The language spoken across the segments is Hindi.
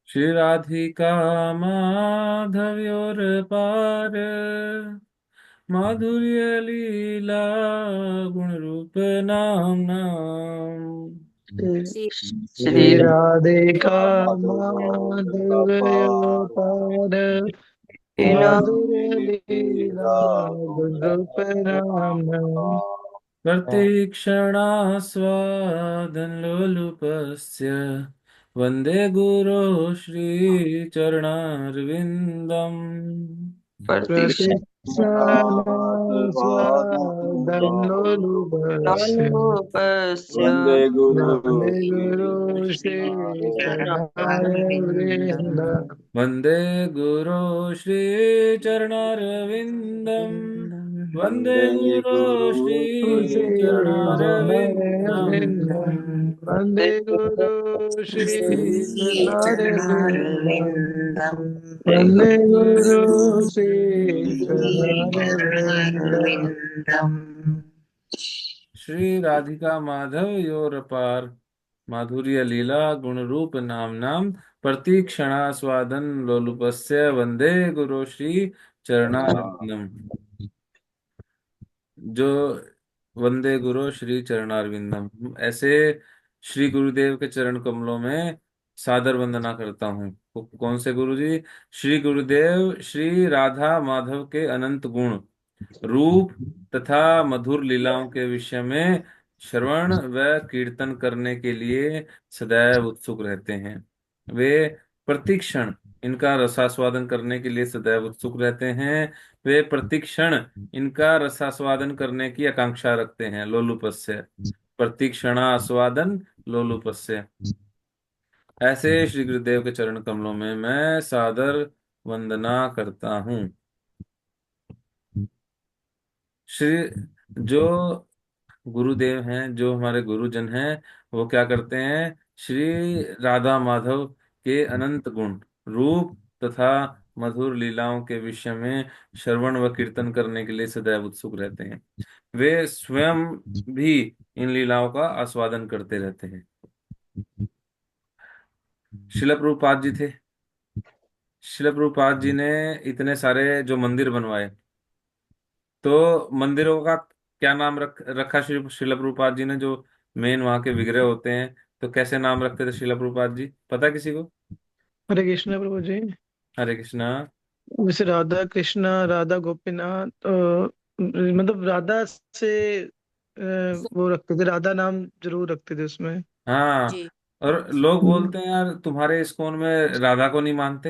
श्री राधिका माधव्योर पार, माधुर्य लीला गुण रूप नाम नाम। श्री श्री श्री राधिका राधिका माधव माधुर्य पार पार माधुर्य लीला गुरुप राम प्रतीक्षणास्वादन् लोलुपस्य वन्दे गुरो श्रीचरणारविन्दम्। प्रतीक्षा प्रतीक्षास्वादलोलुपस्य लोलुपस्य वन्दे गुरु वन्दे गुरु श्रीचरणारविन्द चरणारविन्दम् वन्दे गुरो श्रीचरणारविन्दम्। वन्दे वन्दे गुरो गुरु श्रीचरणारविन्द श्रीचरणारविन्दम्। वन्दे गुरु श्रीचरणारविन्द श्रीचरणारविन्दम् वन्दे गुरु श्रीचरणारविन्द श्रीचरणारविन्दम्। श्री राधिका माधव योर पार, माधुर्य लीला गुण रूप नाम नाम। प्रतीक्षणा स्वादन लोलुपस्य वंदे गुरु श्री चरणारविंदम। जो वंदे गुरु श्री चरणारविंदम, ऐसे श्री गुरुदेव के चरण कमलों में सादर वंदना करता हूँ। कौन से गुरु जी? श्री गुरुदेव श्री राधा माधव के अनंत गुण रूप तथा मधुर लीलाओं के विषय में श्रवण व कीर्तन करने के लिए सदैव उत्सुक रहते हैं। वे प्रतिक्षण इनका रसास्वादन करने के लिए सदैव उत्सुक रहते हैं। वे प्रतिक्षण इनका रसास्वादन करने की आकांक्षा रखते हैं। लोलुपस्य, प्रतिक्षणा आस्वादन लोलुपस्य। ऐसे श्री गुरुदेव के चरण कमलों में मैं सादर वंदना करता हूँ। श्री जो गुरुदेव हैं, जो हमारे गुरुजन हैं, वो क्या करते हैं? श्री राधा माधव के अनंत गुण रूप तथा मधुर लीलाओं के विषय में श्रवण व कीर्तन करने के लिए सदैव उत्सुक रहते हैं। वे स्वयं भी इन लीलाओं का आस्वादन करते रहते हैं। शिल प्रभुपाद जी थे। शिल प्रभुपाद जी ने इतने सारे जो मंदिर बनवाए, तो मंदिरों का क्या नाम रखा श्री शिल प्रभुपाद जी ने? जो मेन वहां के विग्रह होते हैं, तो कैसे नाम रखते थे शिल प्रभुपाद जी? पता है किसी को? हरे कृष्ण प्रभु जी। हरे कृष्णा। वैसे राधा कृष्णा राधा गोपीनाथ मतलब राधा से वो रखते थे, राधा नाम जरूर रखते थे उसमें। हाँ, जी। और लोग हम्म, बोलते हैं यार तुम्हारे इस्कॉन में राधा को नहीं मानते।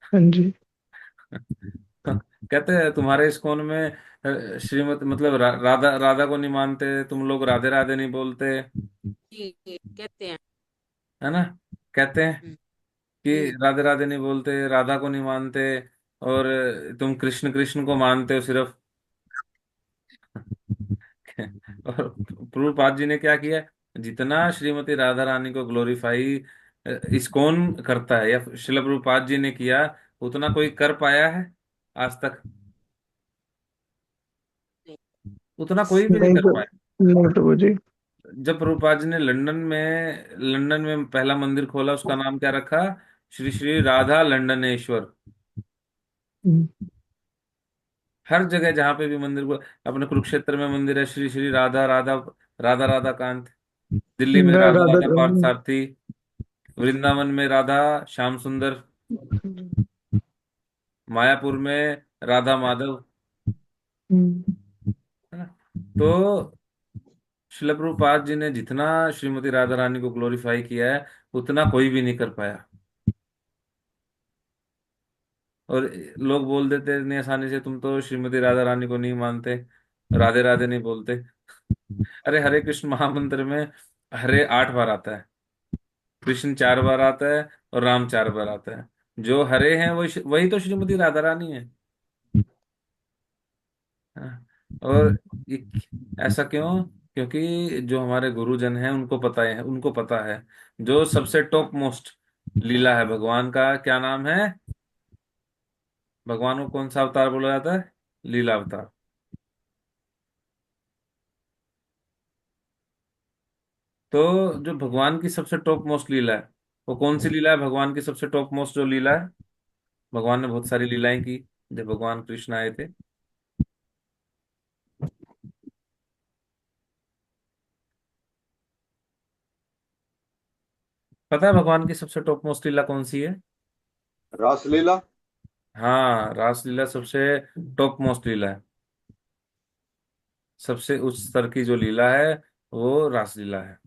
हाँ जी। कहते हैं तुम्हारे इस्कॉन में श्रीमत मतलब राधा राधा को नहीं मानते, तुम लोग राधे राधे नहीं बोलते, जी कहते हैं। है ना? कहते हैं हम्म। कि हम्म। राधे राधे नहीं बोलते, राधा को नहीं मानते, और तुम कृष्ण कृष्ण को मानते हो सिर्फ। और प्रभुपाद जी ने क्या किया? जितना श्रीमती राधा रानी को ग्लोरीफाई इस्कॉन करता है, या शिल प्रभुपाद जी ने किया, उतना कोई कर पाया है आज तक? नहीं। उतना कोई भी नहीं कर पाया। नहीं प्रभु जी। जब प्रभुपाद जी ने लंदन में पहला मंदिर खोला, उसका नाम क्या रखा? श्री श्री राधा लंडनेश्वर। हम्म, हर जगह जहां पे भी मंदिर को, अपने कुरुक्षेत्र में मंदिर है श्री श्री राधा राधा राधा राधा कांत। दिल्ली में राधा राधा। राधा पार्थ सारथी। वृंदावन में राधा श्याम सुंदर। मायापुर में राधा माधव। हम्म, है ना? तो शिल प्रभुपाद जी ने जितना श्रीमती राधा रानी को ग्लोरीफाई किया है, उतना कोई भी नहीं कर पाया। और लोग बोल देते हैं इतनी आसानी से, तुम तो श्रीमती राधा रानी को नहीं मानते, राधे राधे नहीं बोलते। अरे हरे कृष्ण महामंत्र में हरे 8 बार आता है, कृष्ण 4 बार आता है, और राम 4 बार आता है। जो हरे हैं वही वही तो श्रीमती राधा रानी है। हाँ। और ये ऐसा क्यों? क्योंकि जो हमारे गुरुजन हैं उनको पता है, जो सबसे टॉप मोस्ट लीला है भगवान का, क्या नाम है? भगवान को कौन सा अवतार बोला जाता है? लीला अवतार। तो जो भगवान की सबसे टॉप मोस्ट लीला है, वो कौन सी लीला है भगवान की सबसे टॉप मोस्ट जो लीला है? भगवान ने बहुत सारी लीलाएं की जब भगवान कृष्ण आए थे। पता है भगवान की सबसे टॉप मोस्ट लीला कौन सी है? रासलीला। हाँ, रासलीला सबसे टॉप मोस्ट लीला है। सबसे उच्च स्तर की जो लीला है वो रासलीला है।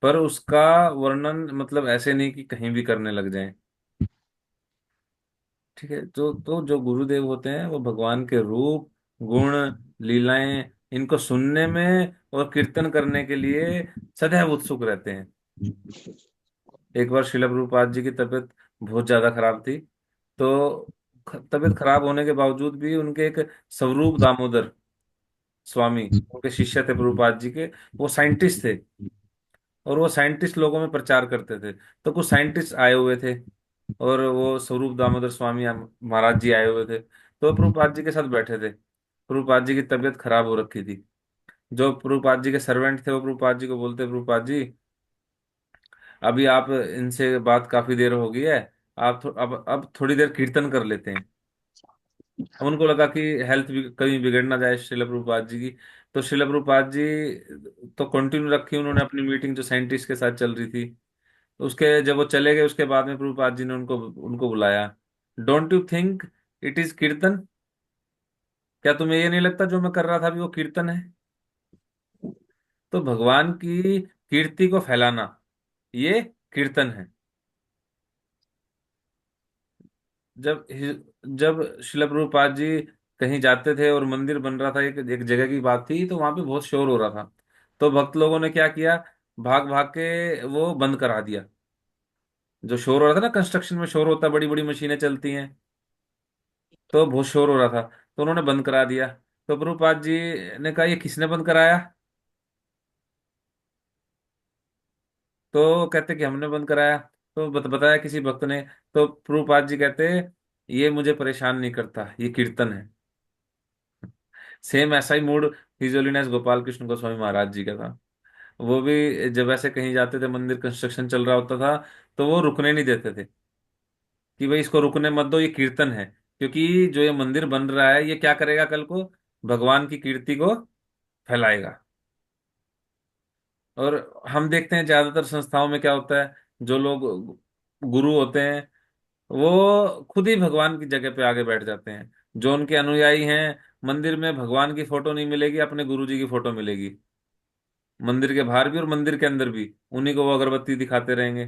पर उसका वर्णन मतलब ऐसे नहीं कि कहीं भी करने लग जाएं। ठीक है, तो जो गुरुदेव होते हैं वो भगवान के रूप, गुण, लीलाएं इनको सुनने में और कीर्तन करने के लिए सदैव उत्सुक रहते हैं। एक बार श्रील प्रभुपाद जी की तबीयत बहुत ज्यादा खराब थी। तो तबीयत खराब होने के बावजूद भी उनके एक स्वरूप दामोदर स्वामी, उनके शिष्य थे प्रभुपाद जी के। वो साइंटिस्ट थे और वो साइंटिस्ट लोगों में प्रचार करते थे। तो कुछ साइंटिस्ट आए हुए थे और वो स्वरूप दामोदर स्वामी महाराज जी आए हुए थे, तो प्रभुपाद जी के साथ बैठे थे। प्रभुपाद जी की तबीयत खराब हो रखी थी। जो प्रभुपाद जी के सर्वेंट थे वो प्रभुपाद जी को बोलते, प्रभुपाद जी अभी आप इनसे बात काफी देर हो गई है, अब थोड़ी देर कीर्तन कर लेते हैं। अब उनको लगा कि हेल्थ भी कहीं बिगड़ ना जाए श्रील प्रभुपाद जी की। तो श्रील प्रभुपाद जी तो कंटिन्यू रखी उन्होंने अपनी मीटिंग जो साइंटिस्ट के साथ चल रही थी। उसके जब वो चले गए उसके बाद में प्रभुपाद जी ने उनको उनको बुलाया। Don't you think it is कीर्तन? क्या तुम्हें ये नहीं लगता जो मैं कर रहा था अभी वो कीर्तन है? तो भगवान की कीर्ति को फैलाना ये कीर्तन है। जब जब शिला प्रभुपाद जी कहीं जाते थे और मंदिर बन रहा था, एक जगह की बात थी, तो वहां पे बहुत शोर हो रहा था। तो भक्त लोगों ने क्या किया, भाग भाग के वो बंद करा दिया। जो शोर हो रहा था ना, कंस्ट्रक्शन में शोर होता है, बड़ी बड़ी मशीनें चलती हैं, तो बहुत शोर हो रहा था, तो उन्होंने बंद करा दिया। तो प्रभुपाद जी ने कहा ये किसने बंद कराया? तो कहते कि हमने बंद कराया। तो बताया किसी भक्त ने। तो प्रभुपाद जी कहते ये मुझे परेशान नहीं करता, ये कीर्तन है। सेम ऐसा ही mood His Holiness Gopal Krishna Goswami Maharaj ji का था। वो भी जब ऐसे कहीं जाते थे, मंदिर कंस्ट्रक्शन चल रहा होता था, तो वो रुकने नहीं देते थे कि भाई इसको रुकने मत दो, ये कीर्तन है। क्योंकि जो ये मंदिर बन रहा है ये क्या करेगा कल को, भगवान की कीर्ति को फैलाएगा। और हम देखते हैं ज्यादातर संस्थाओं में क्या होता है, जो लोग गुरु होते हैं वो खुद ही भगवान की जगह पे आगे बैठ जाते हैं। जो उनके अनुयायी हैं, मंदिर में भगवान की फोटो नहीं मिलेगी, अपने गुरु जी की फोटो मिलेगी। मंदिर के बाहर भी और मंदिर के अंदर भी उन्हीं को वो अगरबत्ती दिखाते रहेंगे।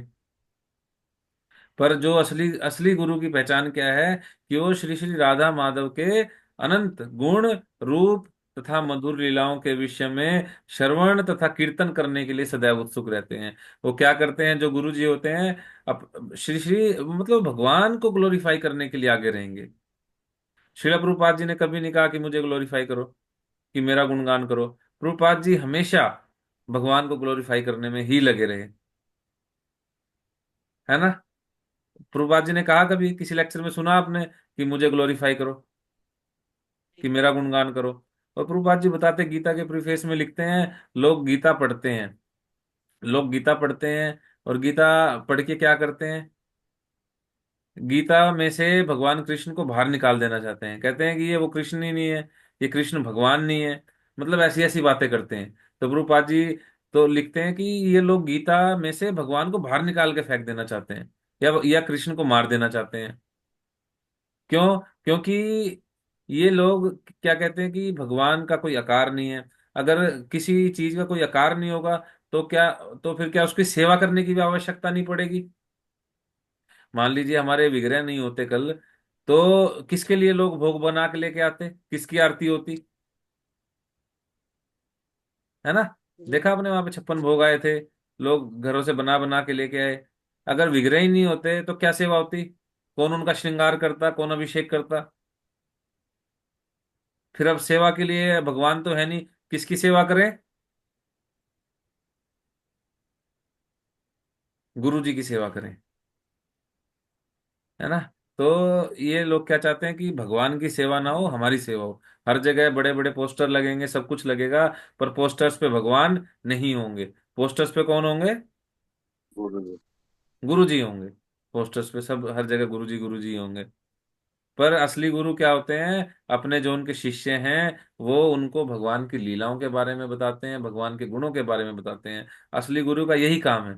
पर जो असली असली गुरु की पहचान क्या है, कि वो श्री श्री राधा माधव के अनंत गुण, रूप तथा मधुर लीलाओं के विषय में श्रवण तथा कीर्तन करने के लिए सदैव उत्सुक रहते हैं। वो क्या करते हैं जो गुरु जी होते हैं, अब श्री श्री मतलब भगवान को ग्लोरीफाई करने के लिए आगे रहेंगे। श्रील प्रभुपाद जी ने कभी नहीं कहा कि मुझे ग्लोरीफाई करो, कि मेरा गुणगान करो। प्रभुपाद जी हमेशा भगवान को ग्लोरीफाई करने में ही लगे रहे, है ना? प्रभुपाद जी ने कहा कभी किसी लेक्चर में सुना आपने कि मुझे ग्लोरीफाई करो, कि मेरा गुणगान करो? और प्रभुपाद जी बताते, गीता के प्रीफेस में लिखते हैं, लोग गीता पढ़ते हैं, लोग गीता पढ़ते हैं और गीता पढ़ के क्या करते हैं, गीता में से भगवान कृष्ण को बाहर निकाल देना चाहते हैं। कहते हैं कि ये वो कृष्ण ही नहीं है, ये कृष्ण भगवान नहीं है। मतलब ऐसी ऐसी बातें करते हैं। तो प्रभुपाद जी तो लिखते हैं कि ये लोग गीता में से भगवान को बाहर निकाल के फेंक देना चाहते हैं, या कृष्ण को मार देना चाहते हैं। क्यों? क्योंकि ये लोग क्या कहते हैं कि भगवान का कोई आकार नहीं है। अगर किसी चीज का कोई आकार नहीं होगा तो क्या, तो फिर क्या उसकी सेवा करने की भी आवश्यकता नहीं पड़ेगी? मान लीजिए हमारे विग्रह नहीं होते कल, तो किसके लिए लोग भोग बना के लेके आते, किसकी आरती होती, है ना? जी। देखा आपने वहां पे 56 भोग आए थे, लोग घरों से बना बना के लेके आए। अगर विग्रह ही नहीं होते तो क्या सेवा होती? कौन उनका श्रृंगार करता, कौन अभिषेक करता? फिर अब सेवा के लिए भगवान तो है नहीं, किसकी सेवा करें? गुरु जी की सेवा करें, है ना? तो ये लोग क्या चाहते हैं कि भगवान की सेवा ना हो, हमारी सेवा हो। हर जगह बड़े बड़े पोस्टर लगेंगे, सब कुछ लगेगा, पर पोस्टर्स पे भगवान नहीं होंगे। पोस्टर्स पे कौन होंगे? गुरु जी। गुरु जी होंगे, पोस्टर्स पे सब हर जगह गुरु जी होंगे। पर असली गुरु क्या होते हैं? अपने जो उनके शिष्य हैं वो उनको भगवान की लीलाओं के बारे में बताते हैं, भगवान के गुणों के बारे में बताते हैं। असली गुरु का यही काम है।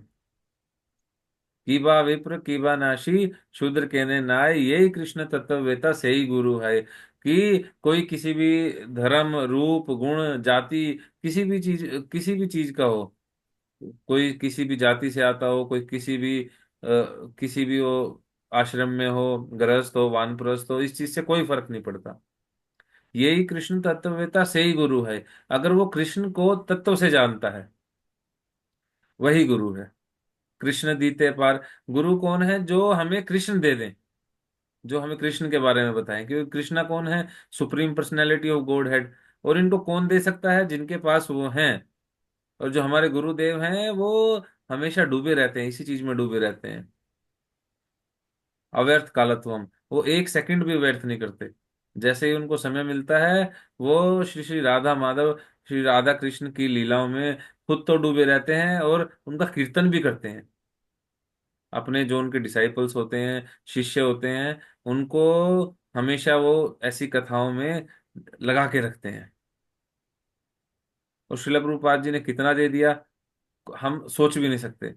कीबा विप्र कीबा नाशी, शूद्र कहने नाय, यही कृष्ण तत्ववेता से ही गुरु है। कि कोई किसी भी धर्म, रूप, गुण, जाति, किसी भी चीज का हो, कोई किसी भी जाति से आता हो, कोई किसी भी हो, आश्रम में हो, गृहस्थ हो, वानप्रस्थ हो, इस चीज से कोई फर्क नहीं पड़ता। यही कृष्ण तत्ववेता से ही गुरु है। अगर वो कृष्ण को तत्व से जानता है, वही गुरु है। कृष्ण दीते पार। गुरु कौन है? जो हमें कृष्ण दे दें, जो हमें कृष्ण के बारे में बताएं। क्योंकि कृष्णा कौन है? Supreme personality of God head. और इनको कौन दे सकता है? जिनके पास वो हैं। और जो हमारे गुरुदेव हैं वो हमेशा डूबे रहते हैं, इसी चीज में डूबे रहते हैं। अव्यर्थ कालत्वम, वो एक सेकंड भी व्यर्थ नहीं करते। जैसे ही उनको समय मिलता है, वो श्री श्री राधा माधव, श्री राधा कृष्ण की लीलाओं में खुद तो डूबे रहते हैं और उनका कीर्तन भी करते हैं। अपने जो उनके डिसाइपल्स होते हैं, शिष्य होते हैं, उनको हमेशा वो ऐसी कथाओं में लगा के रखते हैं। और श्रील प्रभुपाद जी ने कितना दे दिया, हम सोच भी नहीं सकते।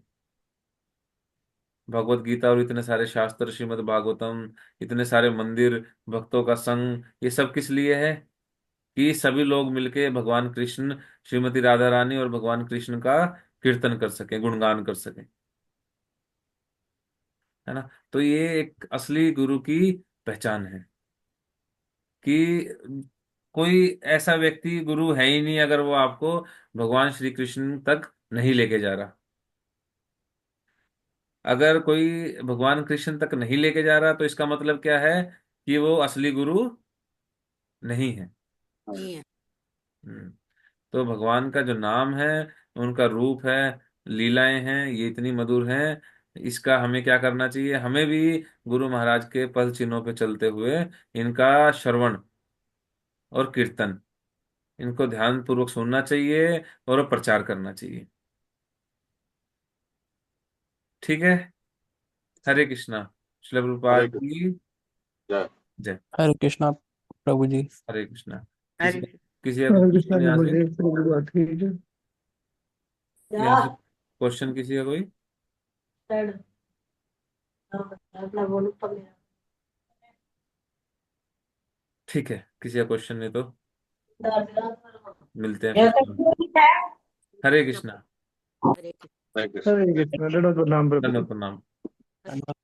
भगवत गीता और इतने सारे शास्त्र, श्रीमद् भागवतम, इतने सारे मंदिर, भक्तों का संग, ये सब किस लिए है? कि सभी लोग मिलके भगवान कृष्ण, श्रीमती राधा रानी और भगवान कृष्ण का कीर्तन कर सकें, गुणगान कर सकें। है ना? तो ये एक असली गुरु की पहचान है कि कोई ऐसा व्यक्ति गुरु है ही नहीं अगर वो आपको भगवान श्री कृष्ण तक नहीं लेके जा रहा। अगर कोई भगवान कृष्ण तक नहीं लेके जा रहा तो इसका मतलब क्या है? कि वो असली गुरु नहीं है। नहीं है। हम्म। तो भगवान का जो नाम है, उनका रूप है, लीलाएं हैं, ये इतनी मधुर हैं। इसका हमें क्या करना चाहिए? हमें भी गुरु महाराज के पद चिन्हों पे चलते हुए इनका श्रवण और कीर्तन, इनको ध्यान पूर्वक सुनना चाहिए और प्रचार करना चाहिए। ठीक है। हरे कृष्णा। श्री हरे प्रभुपाद कृष्ण। की जय। जय। हरे कृष्णा प्रभु जी। हरे कृष्णा। किसी हरे किसी का हरे कृष्णा क्वेश्चन जी, यहाँ से? बलदेव से मेरी बात हुई थी। यहाँ से क्वेश्चन किसी का कोई? ठीक है, किसी का क्वेश्चन नहीं तो मिलते हैं फिर। हरे कृष्णा। हरे कृष्ण। हरे कृष्ण। हरे कृष्णा, दंडवत प्रणाम प्रभु। धन्यवाद, प्रणाम।